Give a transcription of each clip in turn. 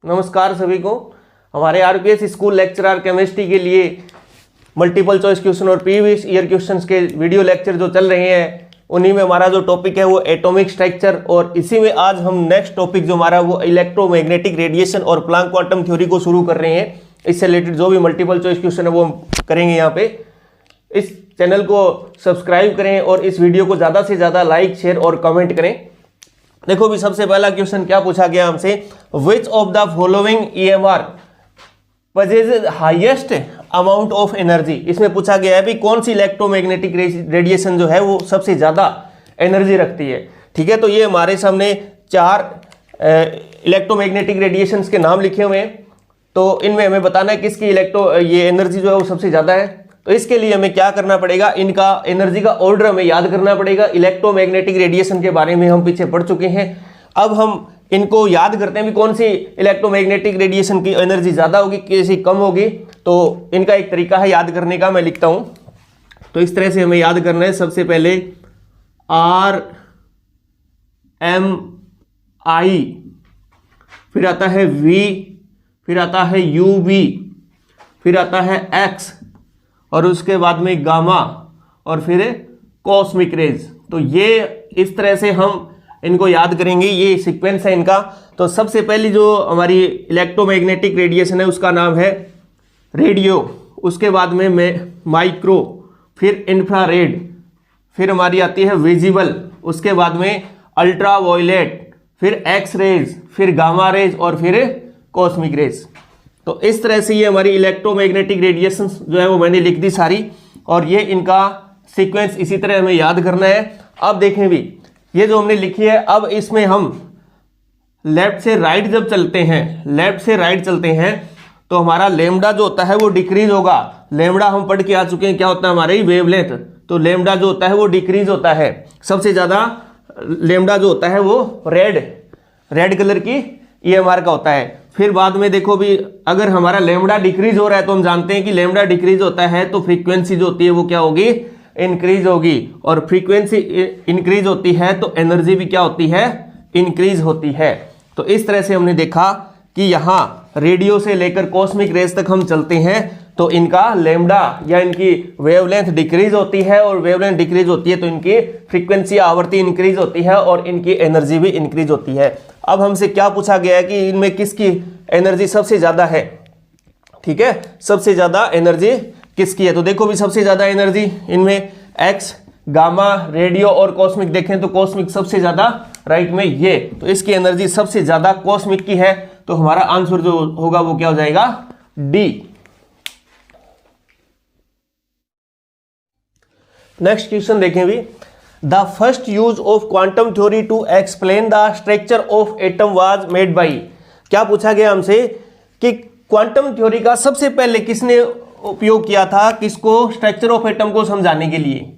नमस्कार सभी को। हमारे आरपीएस स्कूल लेक्चरर केमिस्ट्री के लिए मल्टीपल चॉइस क्वेश्चन और प्रीवियस ईयर क्वेश्चंस के वीडियो लेक्चर जो चल रहे हैं उन्हीं में हमारा जो टॉपिक है वो एटॉमिक स्ट्रक्चर, और इसी में आज हम नेक्स्ट टॉपिक जो हमारा वो इलेक्ट्रोमैग्नेटिक रेडिएशन और प्लांक क्वांटम थ्योरी को शुरू कर रहे हैं। इससे रिलेटेड जो भी मल्टीपल चॉइस क्वेश्चन है वो हम करेंगे यहाँ पे। इस चैनल को सब्सक्राइब करें और इस वीडियो को ज़्यादा से ज़्यादा लाइक, शेयर और कमेंट करें। देखो भी सबसे पहला क्वेश्चन क्या पूछा गया हमसे, which of the following EMR पजेज highest amount of energy. इसमें पूछा गया है भी कौन सी इलेक्ट्रोमैग्नेटिक रेडिएशन जो है वो सबसे ज्यादा एनर्जी रखती है। ठीक है, तो ये हमारे सामने चार इलेक्ट्रोमैग्नेटिक रेडिएशंस के नाम लिखे हुए हैं, तो इनमें हमें बताना है किसकी ये एनर्जी जो है वो सबसे ज्यादा है। तो इसके लिए हमें क्या करना पड़ेगा, इनका एनर्जी का ऑर्डर हमें याद करना पड़ेगा। इलेक्ट्रोमैग्नेटिक रेडिएशन के बारे में हम पीछे पढ़ चुके हैं, अब हम इनको याद करते हैं भी कौन सी इलेक्ट्रोमैग्नेटिक रेडिएशन की एनर्जी ज़्यादा होगी, कैसी कम होगी। तो इनका एक तरीका है याद करने का, मैं लिखता हूँ। तो इस तरह से हमें याद करना है। सबसे पहले RMI, फिर आता है V, फिर आता है UV, फिर आता है X, और उसके बाद में गामा, और फिर कॉस्मिक रेज। तो ये इस तरह से हम इनको याद करेंगे, ये सीक्वेंस है इनका। तो सबसे पहली जो हमारी इलेक्ट्रोमैग्नेटिक रेडिएशन है उसका नाम है रेडियो, उसके बाद में माइक्रो, फिर इंफ्रारेड, फिर हमारी आती है विजिबल, उसके बाद में अल्ट्रा वायलेट, फिर एक्स रेज, फिर गामा रेज और फिर कॉस्मिक रेज। तो इस तरह से ये हमारी इलेक्ट्रोमैग्नेटिक रेडिएशन जो है वो मैंने लिख दी सारी, और ये इनका सीक्वेंस इसी तरह हमें याद करना है। अब देखें भी ये जो हमने लिखी है, अब इसमें हम लेफ्ट से राइट जब चलते हैं, तो हमारा लेमडा जो होता है वो डिक्रीज होगा। लेमडा हम पढ़ के आ चुके हैं, क्या होता है हमारी वेवलेंथ। तो लेमडा जो होता है वो डिक्रीज होता है। सबसे ज्यादा लेमडा जो होता है वो रेड कलर की ईएमआर का होता है। फिर बाद में देखो भी अगर हमारा लेमडा डिक्रीज हो रहा है तो हम जानते हैं कि लेमडा डिक्रीज होता है तो फ्रीक्वेंसी जो होती है वो क्या होगी, इंक्रीज होगी, और फ्रीक्वेंसी इंक्रीज होती है तो एनर्जी भी क्या होती है, इंक्रीज होती है। तो इस तरह से हमने देखा कि यहाँ रेडियो से लेकर कॉस्मिक रेज तक हम चलते हैं तो इनका लेमडा या इनकी वेवलेंथ डिक्रीज होती है, और वेवलेंथ डिक्रीज होती है तो इनकी फ्रीक्वेंसी आवृत्ति इंक्रीज होती है और इनकी एनर्जी भी इंक्रीज होती है। अब हमसे क्या पूछा गया है कि इनमें किसकी एनर्जी सबसे ज्यादा है। ठीक है, सबसे ज्यादा एनर्जी किसकी है। तो देखो भी सबसे ज्यादा एनर्जी इनमें एक्स, गामा, रेडियो और कॉस्मिक देखें तो कॉस्मिक सबसे ज्यादा राइट में ये, तो इसकी एनर्जी सबसे ज्यादा कॉस्मिक की है। तो हमारा आंसर जो होगा वो क्या हो जाएगा, डी। नेक्स्ट क्वेश्चन देखें भी, the first use of quantum theory to explain the structure of atom was made by. क्या पूछा गया हमसे कि क्वांटम थ्योरी का सबसे पहले किसने उपयोग किया था, किसको, स्ट्रक्चर ऑफ एटम को समझाने के लिए।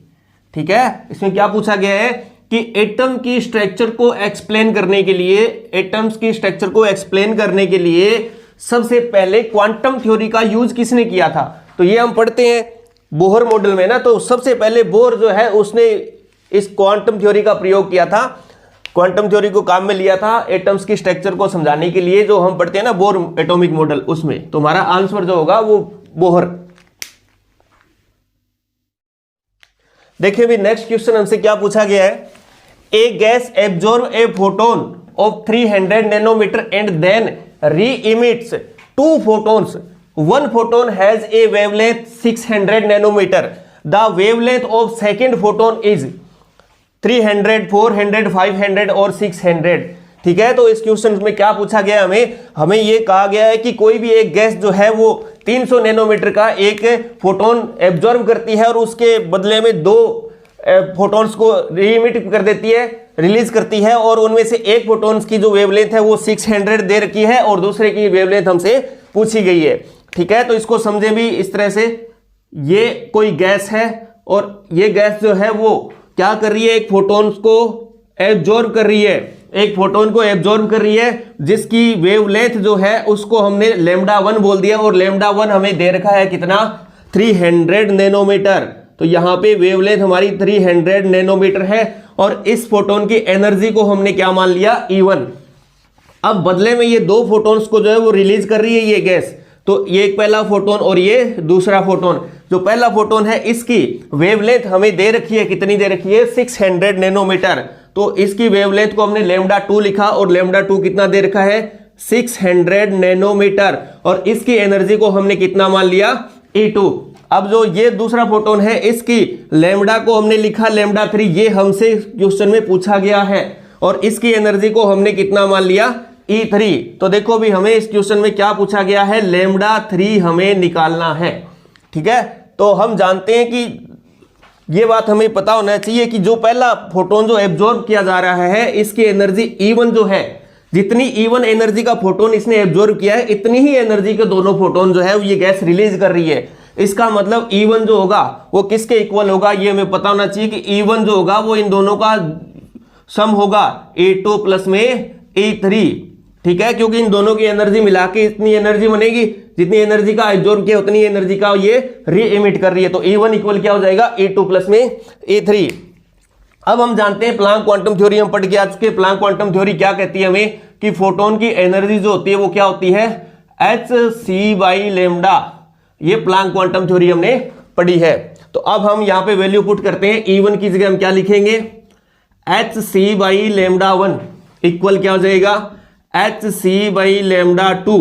ठीक है, इसमें क्या पूछा गया है कि एटम की स्ट्रक्चर को एक्सप्लेन करने के लिए, एटम्स की स्ट्रक्चर को एक्सप्लेन करने के लिए सबसे पहले क्वांटम थ्योरी का यूज किसने किया था। तो ये हम पढ़ते हैं बोहर मॉडल में ना, तो सबसे पहले बोहर जो है उसने इस क्वांटम थ्योरी का प्रयोग किया था, क्वांटम थ्योरी को काम में लिया था एटम्स की स्ट्रक्चर को समझाने के लिए, जो हम पढ़ते हैं ना बोहर एटॉमिक मॉडल, उसमें। तो हमारा आंसर जो होगा वो बोहर। देखिए भी नेक्स्ट क्वेश्चन हमसे क्या पूछा गया है, a gas absorb a photon of 300 nanometre and then reemits 2 photons. 1 photon has a wavelength 600 nanometer. The wavelength of second photon is 300, 400, 500 और 600। ठीक है, तो इस क्वेश्चन में क्या पूछा गया हमें ये कहा गया है कि कोई भी एक गैस जो है वो 300 नैनोमीटर का एक फोटोन एब्जॉर्ब करती है और उसके बदले में 2 फोटोन्स को रीइमिट कर देती है, रिलीज करती है, और उनमें से एक फोटोन्स की जो वेवलेंथ है वो 600 दे रखी है और दूसरे की वेवलेंथ हमसे पूछी गई है। ठीक है, तो इसको समझे भी इस तरह से, ये कोई गैस है और ये गैस जो है वो क्या कर रही है, एक फोटोन्स को एब्जॉर्ब कर रही है, एक फोटोन को एब्जॉर्ब कर रही है, जिसकी वेवलेंथ जो है उसको हमने लैम्डा 1 बोल दिया, और लैम्डा 1 हमें दे रखा है कितना, 300 नैनोमीटर। तो यहाँ पे वेवलेंथ हमारी 300 नैनोमीटर है, और इस फोटोन की एनर्जी को हमने क्या मान लिया, E1। अब बदले में ये दो फोटॉन्स को जो है वो रिलीज कर रही है ये गैस। तो ये एक पहला फोटोन और ये दूसरा फोटोन। जो पहला फोटोन है इसकी वेवलेंथ हमें दे रखी है, कितनी दे रखी है 600 नैनोमीटर। तो इसकी वेवलेंथ को हमने λ2 लिखा और λ2 कितना दे रखा है 600 नैनोमीटर। और इसकी एनर्जी को हमने कितना मान लिया E2। अब जो ये दूसरा फोटोन है इसकी लैम्डा को हमने लिखा λ3, ये हमसे क्वेश्चन में पूछा गया है। और इसकी एनर्जी को हमने कितना मान लिया E3। तो देखो भी हमें इस क्वेश्चन में क्या पूछा गया है, λ3 हमें निकालना है। ठीक है, तो हम जानते हैं कि ये बात हमें पता होना चाहिए कि जो पहला फोटोन जो एब्जॉर्ब किया जा रहा है इसकी एनर्जी E1 जो है, जितनी E1 एनर्जी का फोटोन इसने एब्जॉर्ब किया है इतनी ही एनर्जी के दोनों फोटोन जो है ये गैस रिलीज कर रही है। इसका मतलब E1 जो होगा वो किसके इक्वल होगा, ये हमें पता होना चाहिए कि E1 जो होगा वो इन दोनों का सम होगा E2 प्लस में E3। ठीक है, क्योंकि इन दोनों की एनर्जी मिला के इतनी एनर्जी बनेगी, जितनी एनर्जी का एब्जॉर्ब किया उतनी एनर्जी का ये री इमिट कर रही है। तो E1 इक्वल क्या हो जाएगा E2 प्लस में E3। अब हम जानते हैं प्लांक क्वांटम थ्योरी हम पढ़ के आ चुके। प्लांक क्वांटम थ्योरी क्या कहती है हमें कि फोटोन की एनर्जी जो होती है वो क्या होती है hc/λ। ये प्लांक क्वांटम थ्योरी हमने पढ़ी है। तो अब हम यहां पे वैल्यू पुट करते हैं। E1 की जगह हम क्या लिखेंगे hc/λ1 इक्वल क्या हो जाएगा hc/λ2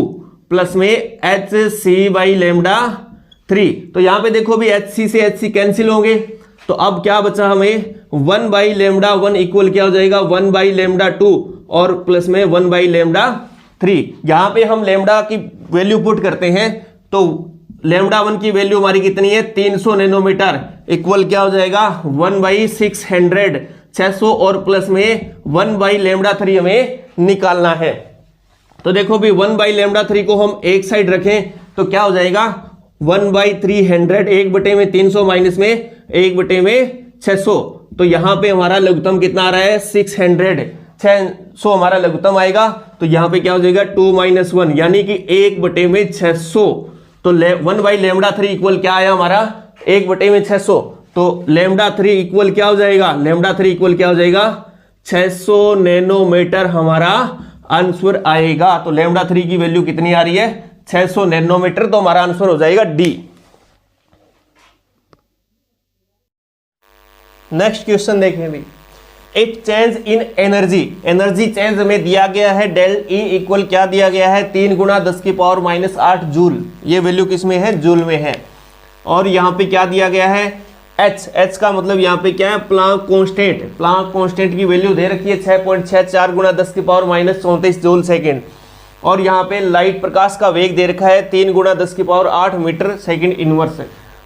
प्लस में hc/λ3। तो यहां पे देखो भी hc से hc कैंसिल होंगे, तो अब क्या बचा हमें 1/λ1 इक्वल क्या हो जाएगा 1/λ2 और प्लस में 1/λ3। यहां पे हम लैम्डा की वैल्यू पुट करते हैं तो λ1 की वैल्यू हमारी कितनी है 300 नैनोमीटर इक्वल क्या हो जाएगा 1/600 600 और प्लस में 1/λ3 हमें निकालना है। तो देखो भी 1/λ3 को हम एक साइड रखें तो क्या हो जाएगा 1/300 1/300 माइनस में 1/600। तो यहां पे हमारा लघुत्तम कितना आ रहा है 600 हमारा लघुत्तम आएगा। तो यहां पे क्या हो जाएगा 2 - 1 यानी कि 1/600। तो 1/λ3 इक्वल क्या आया हमारा 1/600। तो λ3 इक्वल क्या हो जाएगा λ3 इक्वल क्या हो जाएगा 600 नैनोमीटर हमारा आंसर आएगा। तो λ3 की वैल्यू कितनी आ रही है 600 नैनोमीटर। तो हमारा आंसर हो जाएगा डी। नेक्स्ट क्वेश्चन देखें भी, एक change in energy, energy change हमें दिया गया है डेल ई इक्वल क्या दिया गया है 3 × 10⁻⁻8 जूल। ये वैल्यू किस में है जूल में है। और यहाँ पे क्या दिया गया है एच का मतलब यहाँ पे क्या है प्लांक कांस्टेंट। प्लांक कांस्टेंट की वैल्यू दे रखी है 6.64 × 10⁻34 जूल सेकेंड। और यहाँ पे लाइट प्रकाश का वेग दे रखा है 3 × 10⁸ मीटर सेकेंड इनवर्स।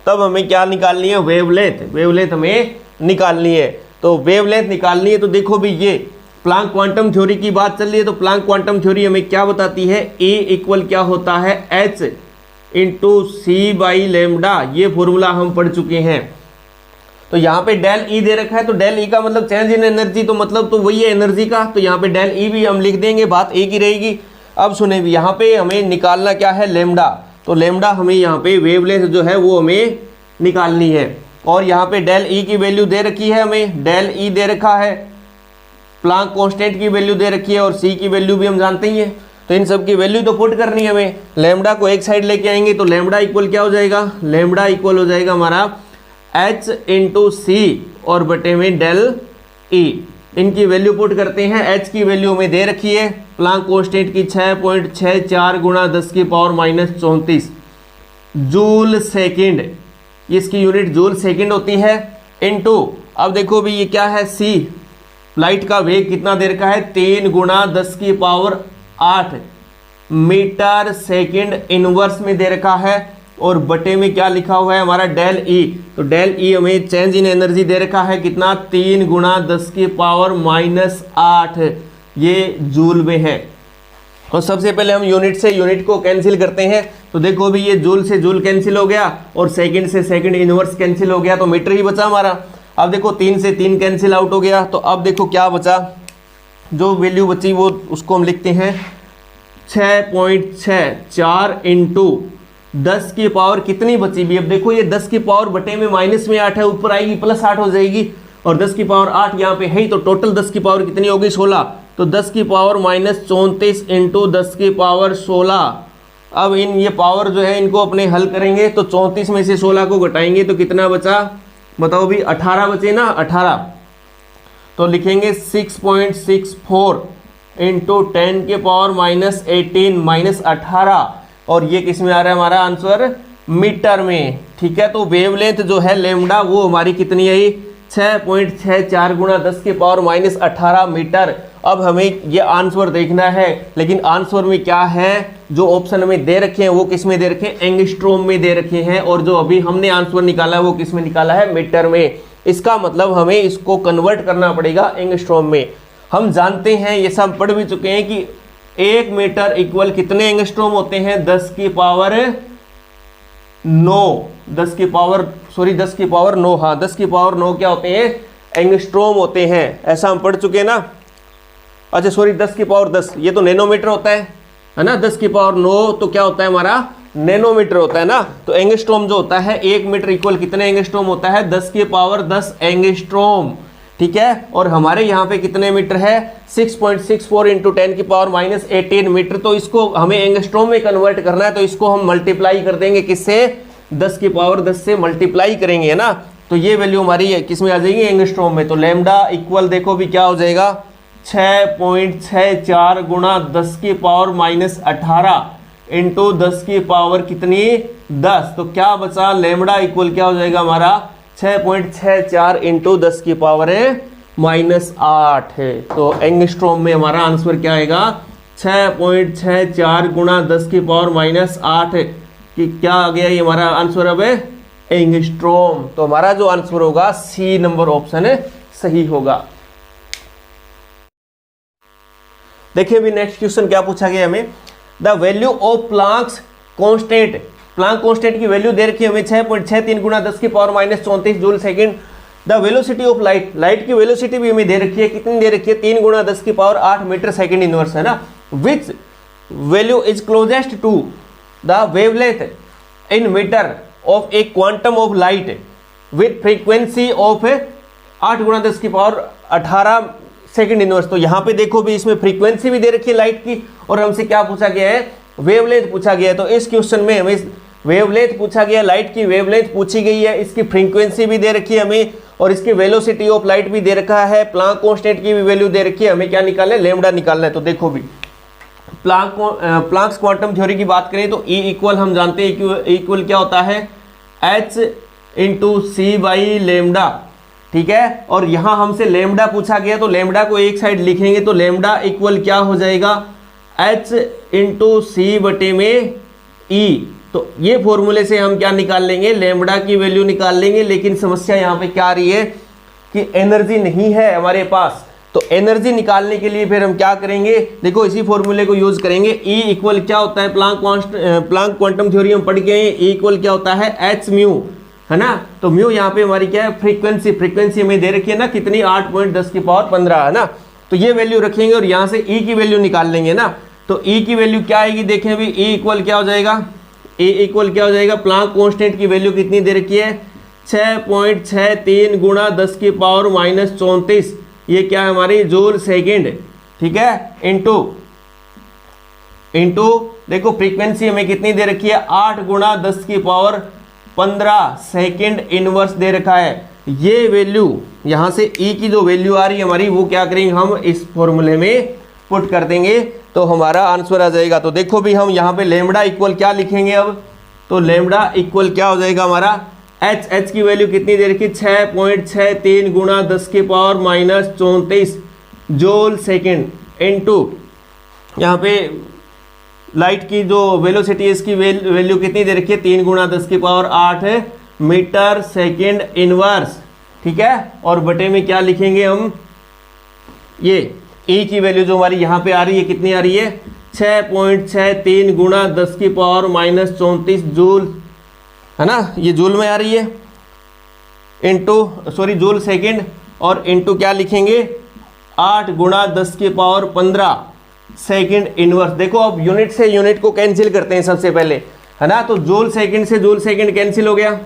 तब हमें क्या निकालनी है वेवलेंथ, वेवलेंथ हमें निकालनी है। तो वेवलेंथ निकालनी है तो देखो भी ये प्लांक क्वांटम थ्योरी की बात चल रही है। तो प्लांक क्वांटम थ्योरी हमें क्या बताती है E इक्वल क्या होता है h × c/λ। ये फॉर्मूला हम पढ़ चुके हैं। तो यहाँ पे डेल E दे रखा है तो डेल E का मतलब चेंज इन एनर्जी, तो मतलब तो वही है एनर्जी का। तो यहाँ पे डेल E भी हम लिख देंगे, बात एक ही रहेगी। अब सुने भी यहाँ पे हमें निकालना क्या है लैम्डा। तो लैम्डा हमें यहाँ पे वेवलेंथ जो है वो हमें निकालनी है। और यहाँ पे डेल E की वैल्यू दे रखी है हमें, डेल E दे रखा है, प्लांक कांस्टेंट की वैल्यू दे रखी है और C की वैल्यू भी हम जानते ही हैं। तो इन सब की वैल्यू तो पुट करनी है हमें। लैम्डा को एक साइड लेके आएंगे तो लैम्डा इक्वल क्या हो जाएगा लैम्डा इक्वल हो जाएगा हमारा h × c और बटे में डेल E। इनकी वैल्यू पुट करते हैं। h की वैल्यू हमें दे रखी है प्लांक कांस्टेंट की 6.64 × 10⁻34 जूल सेकेंड, इसकी यूनिट जूल सेकेंड होती है इनटू। अब देखो भी ये क्या है c, लाइट का वेग कितना दे रखा है 3 × 10⁸ मीटर सेकेंड इनवर्स में दे रखा है। और बटे में क्या लिखा हुआ है हमारा डेल E। तो डेल E हमें चेंज इन एनर्जी दे रखा है कितना 3 × 10⁻⁸ ये जूल में है। और सबसे पहले हम यूनिट से यूनिट को कैंसिल करते हैं। तो देखो भी ये जूल से जूल कैंसिल हो गया और सेकंड से सेकंड इनवर्स कैंसिल हो गया, तो मीटर ही बचा हमारा। अब देखो 3 से 3 कैंसिल आउट हो गया। तो अब देखो क्या बचा, जो वैल्यू बची वो उसको हम लिखते हैं 6.64 × 10 की पावर कितनी बची भी। अब देखो ये 10 की पावर बटे में -8 है, ऊपर आएगी +8 हो जाएगी और 10 की पावर 8 यहाँ पे है ही। तो टोटल 10 की पावर कितनी होगी 16। तो 10 की पावर -34 इंटू 10 की पावर 16। अब इन ये पावर जो है इनको अपने हल करेंगे तो 34 में से 16 को घटाएंगे तो कितना बचा, बताओ भी, 18 बचे ना, 18। तो लिखेंगे 6.64 इंटू 10 के पावर -18 -18, और ये किस में आ रहा है हमारा आंसर, मीटर में। ठीक है, तो वेवलेंथ जो है लेमडा वो हमारी कितनी आई, 6.64 गुणा 10 के पावर -18 मीटर। अब हमें ये आंसर देखना है, लेकिन आंसर में क्या है, जो ऑप्शन में दे रखे हैं वो किस में दे रखे हैं, एंगस्ट्रोम में दे रखे हैं, और जो अभी हमने आंसर निकाला है वो किस में निकाला है, मीटर में। इसका मतलब हमें इसको कन्वर्ट करना पड़ेगा एंगस्ट्रोम में। हम जानते हैं, ये सब पढ़ भी चुके हैं कि 1 मीटर इक्वल कितने एंगस्ट्रोम होते हैं, 10 की पावर 9, 10 की पावर 9, हाँ 10 की पावर 9 क्या होते हैं, एंगस्ट्रोम होते हैं। ऐसा हम पढ़ चुके हैं ना। अच्छा सॉरी, 10 की पावर 10 ये तो नैनोमीटर होता है ना, 10 की पावर 9 तो क्या होता है हमारा, नैनोमीटर होता है ना। तो एंगस्ट्रोम जो होता है 1 मीटर इक्वल कितने एंगस्ट्रोम होता है, 10 की पावर 10 एंगस्ट्रोम। ठीक है, और हमारे यहाँ पे कितने मीटर है, 6.64 इंटू 10 की पावर -18 मीटर। तो इसको हमें एंगस्ट्रोम में कन्वर्ट करना है, तो इसको हम मल्टीप्लाई कर देंगे किससे, 10 की पावर 10 से मल्टीप्लाई करेंगे, है ना। तो ये वैल्यू हमारी किस में आ जाएगी, एंगस्ट्रोम में। तो लैम्डा इक्वल देखो भी क्या हो जाएगा, 6.64 गुणा 10 की पावर -18 इंटू 10 की पावर कितनी, 10। तो क्या बचा, लैम्डा इक्वल क्या हो जाएगा हमारा, 6.64 इंटू 10 की पावर -8 है। तो एंगस्ट्रोम में हमारा आंसर क्या आएगा, 6.64 गुणा 10 की पावर -8 कि क्या आ गया ये हमारा आंसर अब है एंगस्ट्रोम। तो हमारा जो आंसर होगा सी नंबर ऑप्शन है सही होगा। देखिए भी नेक्स्ट क्वेश्चन क्या पूछा गया हमें, the value of Planck's constant, Planck constant की वैल्यू दे रखी है हमें 6.63 गुणा 10 की power -34 joule second. The velocity of light, light की वेलोसिटी भी हमें दे रखी है, कितनी दे रखी है, 3 गुणा 10 की पावर 8 मीटर सेकंड इनवर्स, है ना। Which value is closest to the wavelength in metre of a quantum of light with frequency of 8 गुणा 10 की पावर 18 सेकंड इनवर्स। तो यहाँ पे देखो भी इसमें फ्रीक्वेंसी भी दे रखी है लाइट की, और हमसे क्या पूछा गया है, वेवलेंथ पूछा गया है। तो इस क्वेश्चन में हमें वेवलेंथ पूछा गया, लाइट की वेवलेंथ पूछी गई है, इसकी फ्रीक्वेंसी भी दे रखी है हमें, और इसकी वेलोसिटी ऑफ लाइट भी दे रखा है, प्लांक कांस्टेंट की भी वैल्यू दे रखी है, हमें क्या निकालना है, लैम्डा निकालना है। तो देखो भी प्लांक्स क्वांटम थ्योरी की बात करें तो E इक्वल हम जानते हैं, इक्वल क्या होता है, H into C by lambda. ठीक है, और यहां हमसे लेमडा पूछा गया, तो लेमडा को एक साइड लिखेंगे तो लेमडा इक्वल क्या हो जाएगा, H इंटू सी बटे में E। तो ये फॉर्मूले से हम क्या निकाल लेंगे, लेमडा की वैल्यू निकाल लेंगे। लेकिन समस्या यहाँ पे क्या आ रही है कि एनर्जी नहीं है हमारे पास, तो एनर्जी निकालने के लिए फिर हम क्या करेंगे, देखो इसी फॉर्मूले को यूज करेंगे। E इक्वल क्या होता है, प्लांक क्वांटम थ्योरी हम पढ़ गए हैं, E इक्वल क्या होता है, H म्यू, है ना। तो म्यू यहाँ पे हमारी क्या है, फ्रीक्वेंसी, फ्रीक्वेंसी हमें दे रखी है ना, कितनी, 8.10 की पावर 15, है ना। तो ये वैल्यू रखेंगे और यहाँ से E की वैल्यू निकाल लेंगे ना। तो E की वैल्यू क्या आएगी, देखें अभी E इक्वल क्या हो जाएगा, E इक्वल क्या हो जाएगा, प्लांक कांस्टेंट की वैल्यू कितनी दे रखी है, 6.63 गुणा 10 की पावर -34, ये क्या है हमारी जूल सेकेंड। ठीक है, इंटू देखो फ्रीक्वेंसी हमें कितनी दे रखी है, 8 गुणा 10 की पावर 15 सेकेंड इनवर्स दे रखा है। ये वैल्यू यहाँ से E की जो वैल्यू आ रही है हमारी, वो क्या करेंगे, हम इस फॉर्मूले में पुट कर देंगे तो हमारा आंसर आ जाएगा। तो देखो भी हम यहाँ पे लेमडा इक्वल क्या लिखेंगे अब, तो लेमडा इक्वल क्या हो जाएगा हमारा, H की वैल्यू कितनी दे रखी, 6.63 गुणा 10 की पावर -34 जूल सेकेंड इंटू यहाँ पे लाइट की जो वेलोसिटी है इसकी वैल्यू कितनी दे रखी है, 3 गुणा 10 की पावर 8 मीटर सेकेंड इनवर्स। ठीक है, और बटे में क्या लिखेंगे हम, ये E की वैल्यू जो हमारी यहाँ पे आ रही है कितनी आ रही है, 6.63 गुणा 10 की पावर -34 जूल, है ना, ये जूल में आ रही है, इंटू सॉरी जूल सेकेंड, और इंटू क्या लिखेंगे, 8 गुणा 10 की पावर 15 सेकेंड इनवर्स। देखो अब यूनिट से यूनिट को कैंसिल करते हैं सबसे पहले, है ना। तो जूल सेकेंड से जूल सेकेंड कैंसिल हो गया,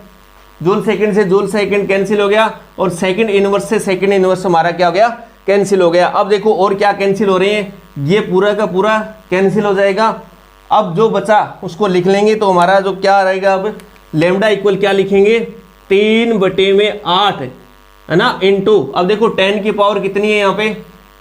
जूल सेकेंड से जूल सेकेंड कैंसिल हो गया, और सेकेंड इनवर्स से सेकेंड इनवर्स हमारा क्या हो गया, कैंसिल हो गया। अब देखो और क्या कैंसिल हो रहे हैं, ये पूरा का पूरा कैंसिल हो जाएगा। अब जो बचा उसको लिख लेंगे, तो हमारा जो क्या रहेगा, अब लेमडा इक्वल क्या लिखेंगे, 3/8 है ना, इंटू, अब देखो 10 की पावर कितनी है यहाँ पे,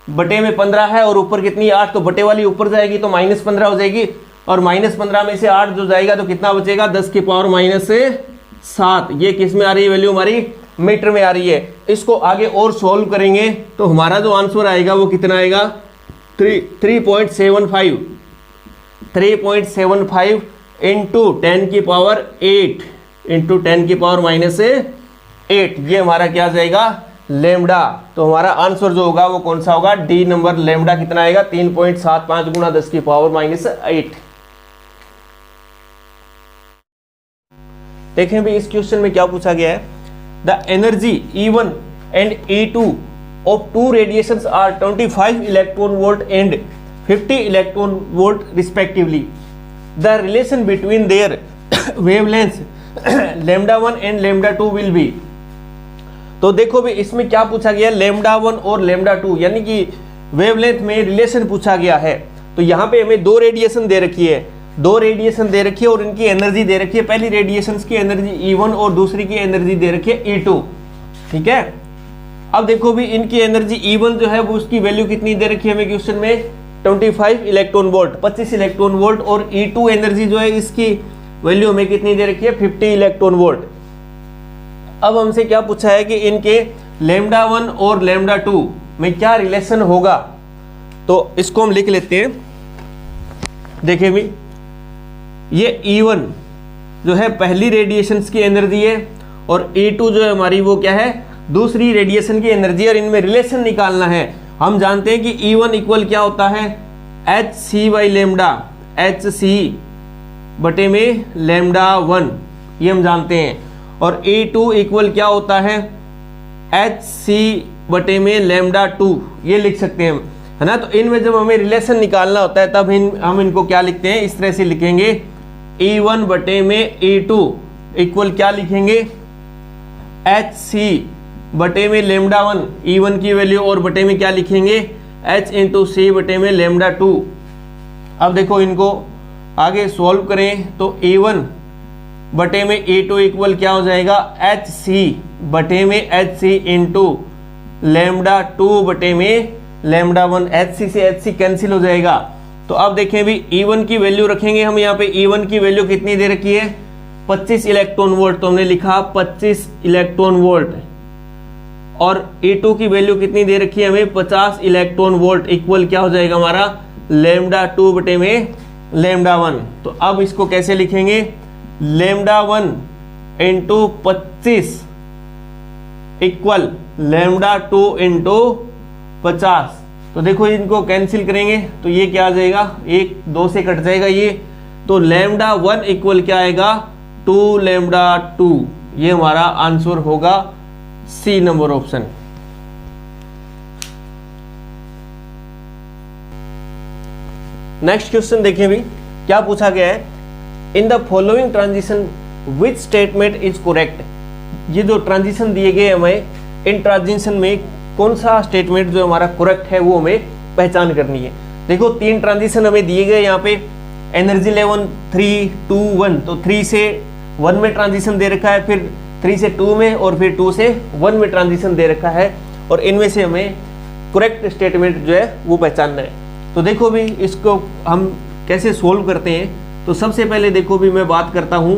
बटे में 15 है और ऊपर कितनी है 8, तो बटे वाली ऊपर जाएगी तो -15 हो जाएगी, और -15 में से 8 जो जाएगा तो कितना बचेगा, 10 की पावर -7। ये किस में आ रही है वैल्यू, हमारी मीटर में आ रही है। इसको आगे और सॉल्व करेंगे तो हमारा जो आंसर आएगा वो कितना आएगा, 3.75 इंटू 10 की पावर 8 इंटू 10 की पावर -8, ये हमारा क्या आ जाएगा, लेमडा। तो हमारा आंसर जो होगा वो कौन सा होगा, डी नंबर, लेमडा कितना आएगा, 3.75 गुना 10 की पावर -8। देखें भी इस क्वेश्चन में क्या पूछा गया है, the energy E1 and E2 of two radiations are 25 electron volt and 50 electron volt respectively. The relation between their wavelengths λ1 and λ2 will be। तो देखो भी इसमें क्या पूछा गया, λ1 और λ2 यानी कि वेवलेंथ में रिलेशन पूछा गया है। तो यहाँ पे हमें दो रेडिएशन दे रखी है, और इनकी एनर्जी दे रखी है। पहली रेडिएशन की एनर्जी E1 और दूसरी की एनर्जी दे रखी है E2, ठीक है। अब देखो भी इनकी एनर्जी E1 जो है वो उसकी वैल्यू कितनी दे रखी है हमें क्वेश्चन में, 25 इलेक्ट्रॉन वोल्ट, 25 इलेक्ट्रॉन वोल्ट, और E2 एनर्जी जो है इसकी वैल्यू हमें कितनी दे रखी है, 50 इलेक्ट्रॉन वोल्ट। अब हमसे क्या पूछा है कि इनके λ1 और λ2 में क्या रिलेशन होगा, तो इसको हम लिख लेते हैं। देखिए भी ये E1 जो है पहली रेडिएशन की एनर्जी है, और E2 जो है हमारी वो क्या है, दूसरी रेडिएशन की एनर्जी, और इनमें रिलेशन निकालना है। हम जानते हैं कि E1 इक्वल क्या होता है, hc/λ, hc बटे में λ1, ये हम जानते हैं। और E2 इक्वल क्या होता है, hc बटे में λ2, ये लिख सकते हैं हम, है ना। तो इनमें जब हमें रिलेशन निकालना होता है तब हम इनको क्या लिखते हैं, इस तरह से लिखेंगे, E1 बटे में E2 इक्वल क्या लिखेंगे, hc बटे में λ1, E1 की वैल्यू, और बटे में क्या लिखेंगे, h इंटू सी बटे में λ2। अब देखो इनको आगे सॉल्व करें तो E1 बटे में E2 इक्वल क्या हो जाएगा, hc बटे में hc इंटू λ2 बटे में λ1, hc से hc कैंसिल हो जाएगा। तो अब देखें भी E1 की वैल्यू रखेंगे हम, यहाँ पे E1 की वैल्यू कितनी दे रखी है, 25 इलेक्ट्रॉन वोल्ट, तो हमने लिखा 25 इलेक्ट्रॉन वोल्ट, और E2 की वैल्यू कितनी दे रखी है हमें, 50 इलेक्ट्रॉन वोल्ट, इक्वल क्या हो जाएगा हमारा, λ2 बटे में λ1। तो अब इसको कैसे लिखेंगे, λ1 इंटू 25 इक्वल λ2 इंटू 50। तो देखो इनको कैंसिल करेंगे तो ये क्या आ जाएगा, 1 2 से कट जाएगा ये, तो λ1 इक्वल क्या आएगा, 2λ2। ये हमारा आंसर होगा C number option. Next question देखें भी क्या पूछा गया है, in the following transition which statement is correct. ये जो ट्रांजिशन दिए गए हमें, इन ट्रांजिशन में कौन सा स्टेटमेंट जो हमारा करेक्ट है वो हमें पहचान करनी है। देखो 3 ट्रांजिशन हमें दिए गए यहाँ पे, एनर्जी लेवल 3 2 1, तो 3 से 1 में ट्रांजिशन दे रखा है, फिर 3 से 2 में, और फिर 2 से 1 में ट्रांजिशन दे रखा है, और इनमें से हमें करेक्ट स्टेटमेंट जो है वो पहचानना है। तो देखो भी इसको हम कैसे सोल्व करते हैं। तो सबसे पहले देखो भी मैं बात करता हूं,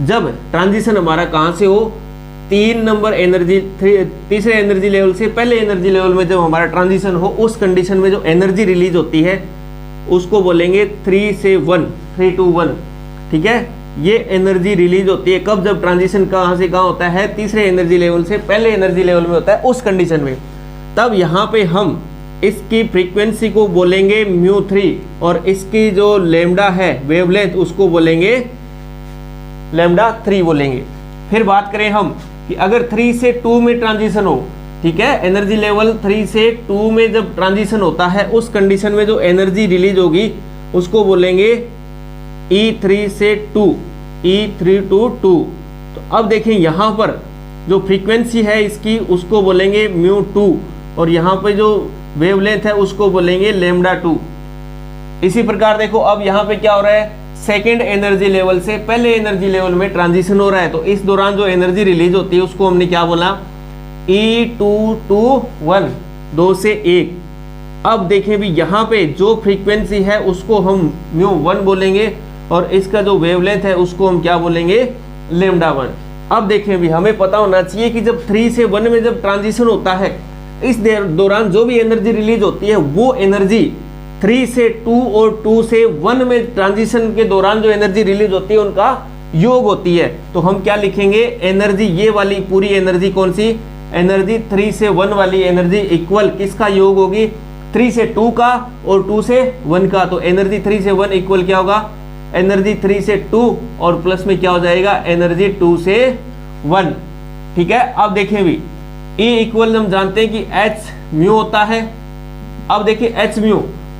जब ट्रांजिशन हमारा कहां से हो, 3 नंबर एनर्जी, तीसरे एनर्जी लेवल से पहले एनर्जी लेवल में जब हमारा ट्रांजिशन हो, उस कंडीशन में जो एनर्जी रिलीज होती है उसको बोलेंगे 3 से 1, 3 to 1, ठीक है। ये एनर्जी रिलीज होती है कब, जब ट्रांजिशन कहां से कहां होता है, तीसरे एनर्जी लेवल से पहले एनर्जी लेवल में होता है, उस कंडीशन में। तब यहाँ पे हम इसकी फ्रीक्वेंसी को बोलेंगे μ3, और इसकी जो लेमडा है वेवलेंथ उसको बोलेंगे λ3 बोलेंगे। फिर बात करें हम कि अगर 3 से 2 में ट्रांजिशन हो, ठीक है, एनर्जी लेवल 3 से 2 में जब ट्रांजिशन होता है, उस कंडीशन में जो एनर्जी रिलीज होगी उसको बोलेंगे E3 से 2, E3 to 2। तो अब देखें यहाँ पर जो फ्रीक्वेंसी है इसकी उसको बोलेंगे μ2, और यहाँ पे जो वेवलेंथ है उसको बोलेंगे λ2। इसी प्रकार देखो अब यहाँ पे क्या हो रहा है, सेकेंड एनर्जी लेवल से पहले एनर्जी लेवल में ट्रांजिशन हो रहा है, तो इस दौरान जो एनर्जी रिलीज होती है उसको हमने क्या बोला, E2 to 1, 2 से 1। अब देखें भी यहाँ पे जो फ्रीक्वेंसी है उसको हम μ1 बोलेंगे और इसका जो वेवलेंथ है उसको हम क्या बोलेंगे, λ1। अब देखें भी हमें पता होना चाहिए कि जब 3 से 1 में जब ट्रांजिशन होता है इस दौरान जो भी एनर्जी रिलीज होती है वो एनर्जी 3 से 2 और 2 से 1 में ट्रांजिशन के दौरान जो एनर्जी रिलीज होती है उनका योग होती है। तो हम क्या लिखेंगे, एनर्जी ये वाली पूरी एनर्जी कौन सी, एनर्जी 3 से 1 वाली एनर्जी इक्वल किसका योग होगी, 3 से 2 का और 2 से 1 का। तो एनर्जी 3 से 1 इक्वल क्या होगा, एनर्जी 3 से 2 और प्लस में क्या हो जाएगा, एनर्जी 2 से 1। ठीक है, अब देखें भी E इक्वल हम जानते हैं कि H म्यू होता है। अब देखिए H म्यू,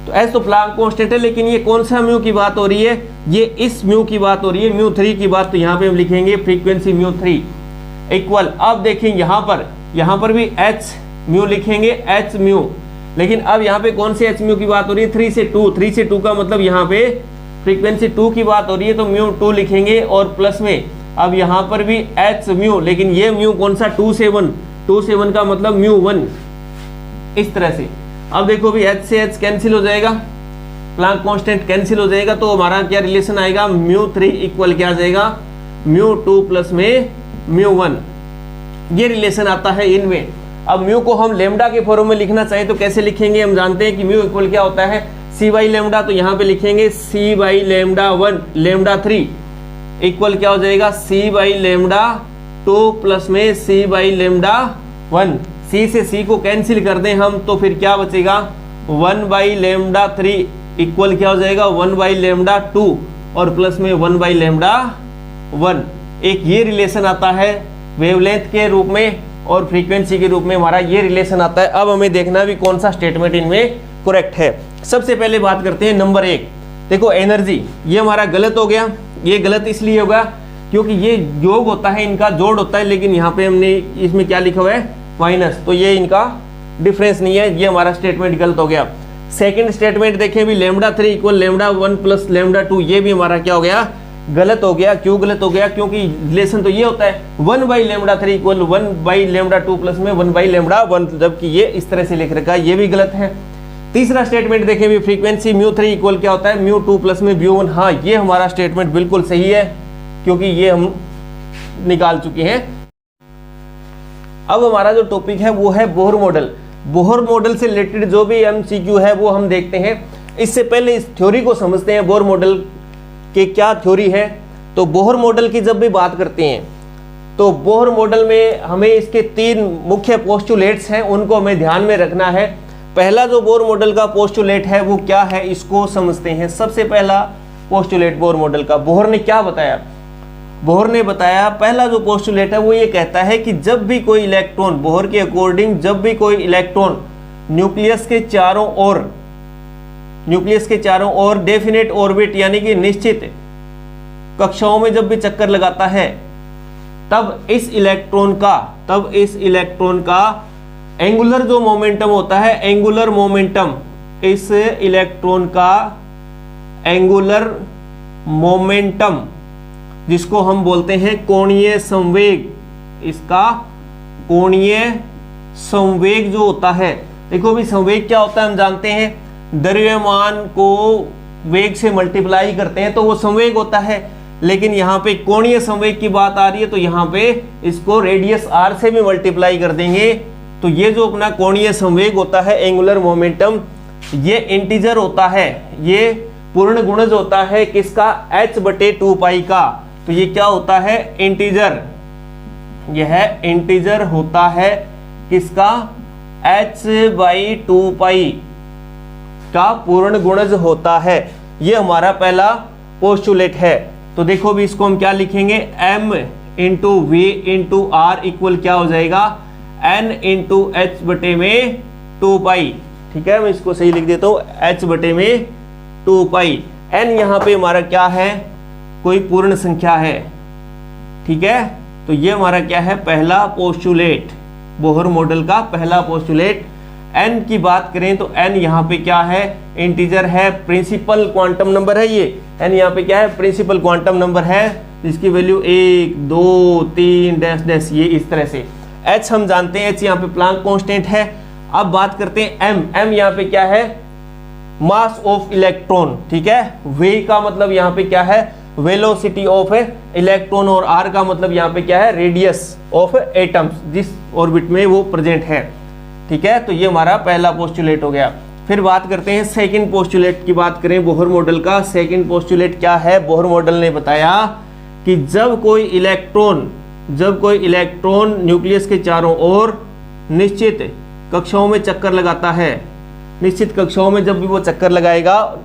तो H तो प्लांक कांस्टेंट है, लेकिन ये कौन सा म्यू की बात हो रही है, ये इस म्यू की बात हो रही है, μ3 की बात। तो यहाँ पे हम लिखेंगे फ्रीक्वेंसी μ3 इक्वल, अब देखें यहाँ पर भी H म्यू लिखेंगे, H म्यू, लेकिन अब यहाँ पे कौन से H म्यू की बात हो रही है, 3 से 2, 3 से 2 का मतलब यहाँ पे फ्रीक्वेंसी 2 की बात हो रही है, तो μ2 लिखेंगे और प्लस में अब यहाँ पर भी H म्यू, लेकिन ये म्यू कौन सा, 2 से 1, 2 से 1 का मतलब μ1, इस तरह से। अब देखो भी H से H कैंसिल हो जाएगा, प्लांक कांस्टेंट कैंसिल हो जाएगा, तो हमारा क्या रिलेशन आएगा, μ3 इक्वल क्या आ जाएगा, μ2 प्लस में μ1, ये रिलेशन आता है इनमें। अब म्यू को हम लेमडा के फॉर्म में लिखना चाहिए तो कैसे लिखेंगे, हम जानते हैं कि म्यू इक्वल क्या होता है, c बाई लेमडा। तो यहाँ पे लिखेंगे c by lambda 1 lambda 3 equal क्या हो जाएगा, c बाई लेमडा 2 प्लस में c बाई लेमडा 1। c से c को कैंसिल कर दें हम तो फिर क्या बचेगा, 1 बाई लेमडा 3 इक्वल क्या हो जाएगा, 1 बाई लेमडा 2 और प्लस में 1 बाई लेमडा 1। एक ये रिलेशन आता है वेवलेंथ के रूप में और फ्रीक्वेंसी के रूप में, हमारा ये रिलेशन आता है। अब हमें देखना भी कौन सा स्टेटमेंट इनमें करेक्ट है। सबसे पहले बात करते हैं नंबर 1। देखो एनर्जी, ये हमारा गलत हो गया। ये गलत इसलिए होगा क्योंकि ये योग होता है, इनका जोड़ होता है, लेकिन यहाँ पे हमने इसमें क्या लिखा हुआ है, माइनस, तो ये इनका डिफरेंस नहीं है, ये हमारा स्टेटमेंट गलत हो गया। सेकंड स्टेटमेंट देखें भी λ3 इक्वल λ1 प्लस λ2, ये भी हमारा क्या हो गया, गलत हो गया। क्यों गलत हो गया, क्योंकि रिलेशन तो ये होता है 1 बाई λ3 इक्वल 1 बाई λ2 प्लस में 1 बाई λ1, जबकि ये इस तरह से लिख रखा है, ये भी गलत है। तीसरा स्टेटमेंट देखें भी फ्रीक्वेंसी μ3 इक्वल क्या होता है, μ2 प्लस में μ1। हाँ, ये हमारा स्टेटमेंट बिल्कुल सही है क्योंकि ये हम निकाल चुके हैं। अब हमारा जो टॉपिक है वो है बोहर मॉडल। बोहर मॉडल से रिलेटेड जो भी MCQ है वो हम देखते हैं। इससे पहले इस थ्योरी को समझते हैं, बोहर मॉडल के क्या थ्योरी है। तो बोहर मॉडल की जब भी बात करते हैं तो बोहर मॉडल में हमें इसके 3 मुख्य पोस्टुलेट्स हैं, उनको हमें ध्यान में रखना है। पहला जो बोहर मॉडल का पोस्टुलेट है वो क्या है, इसको समझते हैं। सबसे पहला पोस्टुलेट बोहर मॉडल का, बोहर ने क्या बताया, बोहर ने बताया पहला जो पोस्टुलेट है वो ये कहता है कि जब भी कोई इलेक्ट्रॉन, बोहर के अकॉर्डिंग जब भी कोई इलेक्ट्रॉन न्यूक्लियस के चारों ओर डेफिनेट ऑर्बिट यानी कि निश्चित कक्षाओं में जब भी चक्कर लगाता है, तब इस इलेक्ट्रॉन का एंगुलर जो मोमेंटम होता है, एंगुलर मोमेंटम, इस इलेक्ट्रॉन का एंगुलर मोमेंटम जिसको हम बोलते हैं कोणीय संवेग, इसका कोणीय संवेग जो होता है, देखो भी संवेग क्या होता है हम जानते हैं, द्रव्यमान को वेग से मल्टीप्लाई करते हैं तो वो संवेग होता है। लेकिन यहाँ पे कोणीय संवेग की बात आ रही है तो यहाँ पे इसको रेडियस r से भी मल्टीप्लाई कर देंगे। तो ये जो अपना कोणीय संवेग होता है, एंगुलर मोमेंटम, ये इंटीजर होता है, ये पूर्ण गुणज होता है किसका, h/2π का। तो ये क्या होता है, इंटीजर, यह इंटीजर होता है किसका, h/2π का पूर्ण गुणज होता है। ये हमारा पहला पोस्टुलेट है। तो देखो भी इसको हम क्या लिखेंगे, m into v into r equal क्या हो जाएगा, n इंटू h/2π। ठीक है, मैं इसको सही लिख देता हूँ, h/2π। n यहाँ पे हमारा क्या है, कोई पूर्ण संख्या है। ठीक है, तो ये हमारा क्या है, पहला पोस्टुलेट, बोहर मॉडल का पहला पोस्टुलेट n की बात करें तो n यहाँ पे क्या है, इंटीजर है, प्रिंसिपल क्वांटम नंबर है। ये n यहाँ पे क्या है, प्रिंसिपल क्वांटम नंबर है, जिसकी वैल्यू 1 2 3 डैश डैश, ये इस तरह से। h हम जानते हैं, h यहाँ पे प्लांक कांस्टेंट है। अब बात करते हैं m यहाँ पे क्या है, मास ऑफ इलेक्ट्रॉन, ठीक है। v का मतलब यहाँ पे क्या है, वेलोसिटी ऑफ इलेक्ट्रॉन, और r का मतलब यहाँ पे क्या है, रेडियस ऑफ एटम्स, जिस ऑर्बिट में वो प्रेजेंट है, ठीक है। तो ये हमारा पहला पोस्टुलेट हो गया। फिर बात करते हैं सेकंड पोस्टुलेट की बात करें बोहर मॉडल का। सेकंड पोस्टुलेट क्या है, बोहर मॉडल ने बताया कि जब कोई इलेक्ट्रॉन न्यूक्लियस के चारों ओर निश्चित कक्षाओं में चक्कर लगाता है, निश्चित कक्षाओं में जब भी वो चक्कर लगाएगा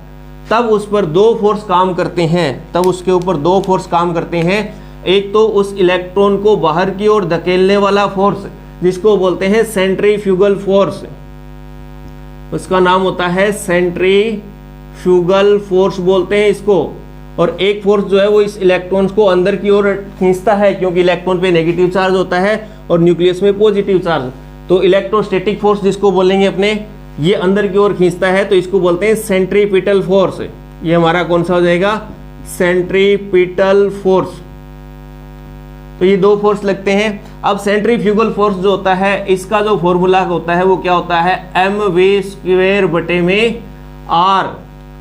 तब उस पर दो फोर्स काम करते हैं, तब उसके ऊपर दो फोर्स काम करते हैं। एक तो उस इलेक्ट्रॉन को बाहर की ओर धकेलने वाला फोर्स, जिसको बोलते हैं सेंट्रीफ्यूगल फोर्स, उसका नाम होता है सेंट्रीफ्यूगल फोर्स बोलते हैं इसको। और एक फोर्स जो है वो इस इलेक्ट्रॉन्स को अंदर की ओर खींचता है, क्योंकि इलेक्ट्रॉन पे नेगेटिव चार्ज होता है और न्यूक्लियस में पॉजिटिव चार्ज। तो इलेक्ट्रोस्टैटिक फोर्स जिसको बोलेंगे अपने, ये अंदर की ओर खींचता है, तो इसको बोलते हैं सेंट्रीपिटल फोर्स। ये हमारा कौन सा हो जाएगा, सेंट्रीपिटल फोर्स। तो ये दो फोर्स लगते हैं। अब सेंट्रीफ्यूगल फोर्स जो होता है, इसका जो फॉर्मूला होता है वो क्या होता है, mv² बटे में r,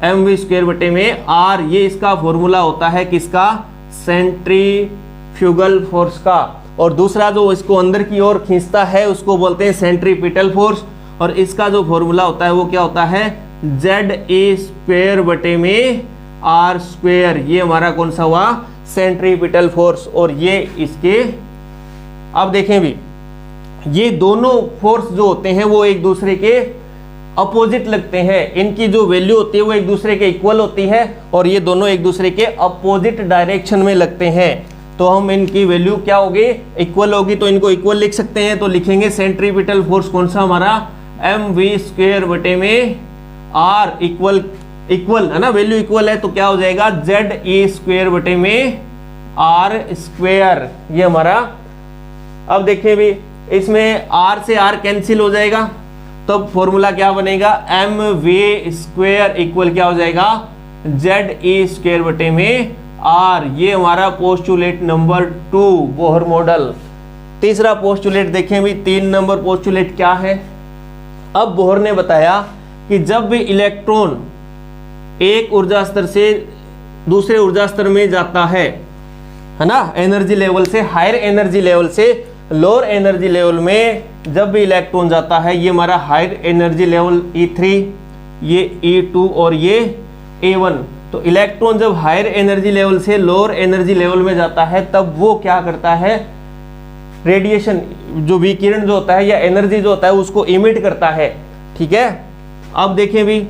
mv² बटे में r, ये इसका फॉर्मूला होता है किसका, सेंट्रीफ्यूगल फोर्स का। और दूसरा जो इसको अंदर की ओर खींचता है उसको बोलते हैं सेंट्रीपिटल फोर्स, और इसका जो फॉर्मूला होता है वो क्या होता है, ZA² बटे में r²। ये हमारा कौन सा हुआ, सेंट्रीपिटल फोर्स। और ये इसके, अब देखें भी, ये दोनों फोर्स जो होते हैं वो एक दूसरे के अपोजिट लगते हैं, इनकी जो वैल्यू होती है वो एक दूसरे के इक्वल होती है, और ये दोनों एक दूसरे के अपोजिट डायरेक्शन में लगते हैं। तो हम इनकी वैल्यू क्या होगी, इक्वल होगी, तो इनको इक्वल लिख सकते हैं। तो लिखेंगे सेंट्रीपिटल फोर्स कौन सा हमारा, mv² बटे में r, इक्वल है ना, वैल्यू इक्वल है, तो क्या हो जाएगा, ZA² बटे में r²। ये हमारा, अब देखिए भी, इसमें r से r कैंसिल हो जाएगा, तब फॉर्मूला क्या बनेगा, mv² इक्वल क्या हो जाएगा, ZA² बटे में r। ये हमारा पोस्टुलेट नंबर 2 बोहर मॉडल। तीसरा पोस्टुलेट देखें भी, 3 नंबर पोस्टुलेट क्या है। अब बोहर ने बताया कि जब भी इलेक्ट्रॉन एक ऊर्जा स्तर से दूसरे ऊर्जा स्तर में जाता है ना, एनर्जी लेवल से हायर एनर्जी लेवल से लोअर एनर्जी लेवल में जब भी इलेक्ट्रॉन जाता है, ये हमारा हायर एनर्जी लेवल E3, ये E2 और ये A1। तो इलेक्ट्रॉन जब हायर एनर्जी लेवल से लोअर एनर्जी लेवल में जाता है तब वो क्या करता है, रेडिएशन, जो विकिरण जो होता है या एनर्जी जो होता है उसको इमिट करता है, ठीक है। अब देखें भी,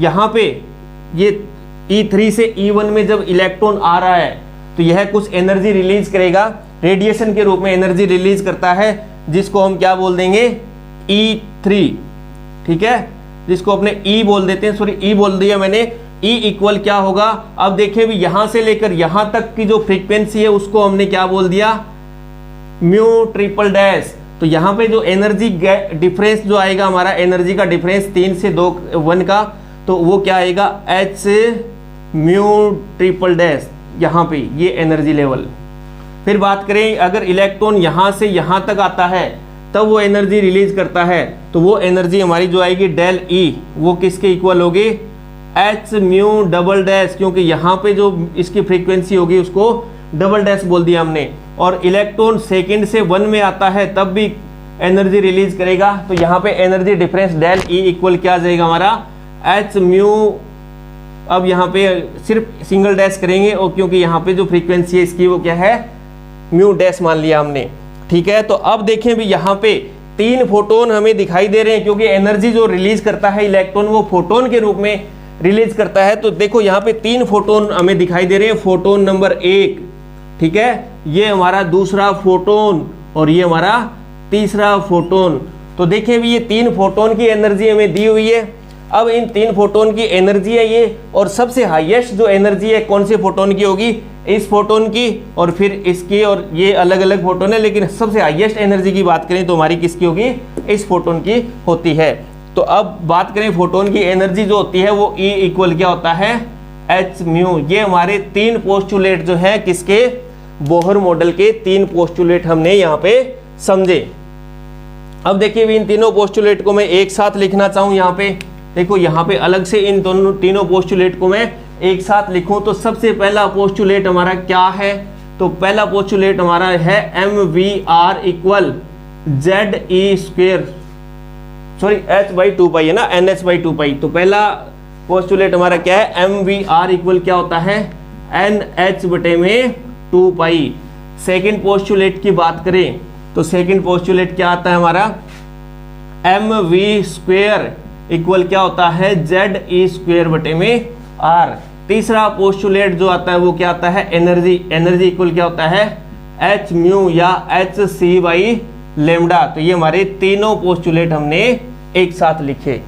यहाँ पे ये E3 से E1 में जब इलेक्ट्रॉन आ रहा है तो यह कुछ एनर्जी रिलीज करेगा, रेडिएशन के रूप में एनर्जी रिलीज करता है, जिसको हम क्या बोल देंगे, E3, ठीक है, जिसको अपने E बोल देते हैं, सॉरी E बोल दिया मैंने। E इक्वल क्या होगा, अब देखिए भी, यहां से लेकर यहां तक की जो फ्रीक्वेंसी है उसको हमने क्या बोल दिया, μ''। तो यहाँ पे जो एनर्जी डिफरेंस जो आएगा हमारा, एनर्जी का डिफरेंस 3 से 2 1 का, तो वो क्या आएगा, h∼'। यहाँ पे ये एनर्जी लेवल। फिर बात करें, अगर इलेक्ट्रॉन यहाँ से यहाँ तक आता है तब वो एनर्जी रिलीज करता है, तो वो एनर्जी हमारी जो आएगी डेल E, वो किसके इक्वल होगी, h∼', क्योंकि यहाँ पे जो इसकी फ्रीक्वेंसी होगी उसको डबल डैश बोल दिया हमने। और इलेक्ट्रॉन सेकंड से 1 में आता है तब भी एनर्जी रिलीज करेगा, तो यहाँ पे energy difference del E equal क्या आ जाएगा हमारा, h∼। अब यहाँ पे सिर्फ सिंगल डैश करेंगे, और क्योंकि यहाँ पे जो फ्रीक्वेंसी है इसकी वो क्या है, μ' मान लिया हमने, ठीक है। तो अब देखें भी, यहाँ पे 3 फोटोन हमें दिखाई दे रहे हैं, क्योंकि एनर्जी जो रिलीज करता है इलेक्ट्रॉन वो फोटोन के रूप में रिलीज करता है। तो देखो यहाँ पे 3 फोटोन हमें दिखाई दे रहे हैं, फोटोन नंबर 1, ठीक है, ये हमारा दूसरा फोटोन, और ये हमारा तीसरा फोटोन। तो देखिए भी, ये 3 फोटोन की एनर्जी हमें दी हुई है। अब इन 3 फोटोन की एनर्जी है ये, और सबसे हाईएस्ट जो एनर्जी है कौन से फोटोन की होगी, इस फोटोन की, और फिर इसकी, और ये अलग अलग फोटोन है, लेकिन सबसे हाईएस्ट एनर्जी की बात करें तो हमारी किसकी होगी, इस फोटोन की होती है। तो अब बात करें फोटोन की एनर्जी जो होती है वो E इक्वल क्या होता है एच म्यू। ये हमारे 3 पोस्टुलेट जो है किसके, बोहर मॉडल के 3 पोस्टुलेट हमने यहाँ पे समझे। अब देखिए इन तीनों पोस्टुलेट को मैं एक साथ लिखना चाहूँ, यहाँ पे देखो यहाँ पे अलग से इन दोनों तीनों पोस्टुलेट को मैं एक साथ लिखूं तो सबसे पहला पोस्टुलेट हमारा क्या है, तो पहला पोस्टुलेट हमारा है MVR equal ZE square, sorry H/2 है ना, NH/2। तो पहला पोस्टुलेट हमारा क्या है MVR इक्वल क्या होता है NH/2। सेकेंड पोस्टुलेट की बात करें तो सेकेंड पोस्टुलेट क्या आता है हमारा MV स्क्वेयर इक्वल क्या होता है ZE स्क्वेयर R। तीसरा पोस्टुलेट जो आता है वो क्या आता है एनर्जी इक्वल क्या होता है H म्यू या HC/λ। तो ये हमारे तीनों पोस्टुलेट हमने एक साथ लिखे।